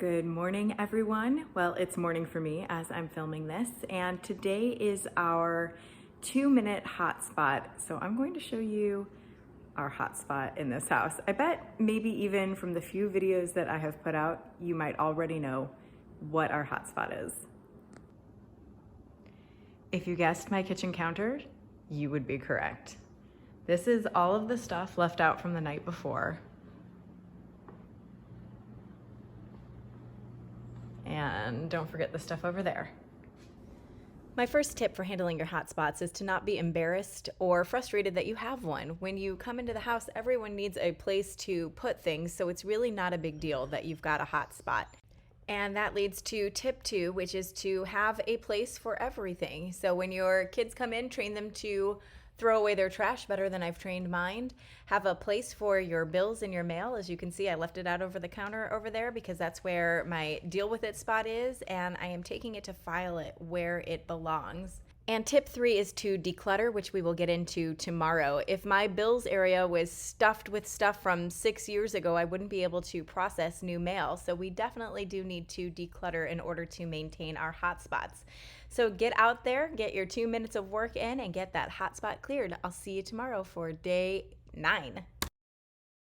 Good morning, everyone. Well, it's morning for me as I'm filming this, and today is our 2-minute hotspot. So I'm going to show you our hotspot in this house. I bet maybe even from the few videos that I have put out, you might already know what our hotspot is. If you guessed my kitchen counter, you would be correct. This is all of the stuff left out from the night before. And don't forget the stuff over there. My first tip for handling your hotspots is to not be embarrassed or frustrated that you have one. When you come into the house, everyone needs a place to put things, so it's really not a big deal that you've got a hotspot. And that leads to tip 2, which is to have a place for everything. So when your kids come in, train them to throw away their trash better than I've trained mine. Have a place for your bills and your mail. As you can see, I left it out over the counter over there because that's where my deal with it spot is, and I am taking it to file it where it belongs. And tip 3 is to declutter, which we will get into tomorrow. If my bills area was stuffed with stuff from 6 years ago, I wouldn't be able to process new mail. So we definitely do need to declutter in order to maintain our hotspots. So get out there, get your 2 minutes of work in, and get that hotspot cleared. I'll see you tomorrow for day 9.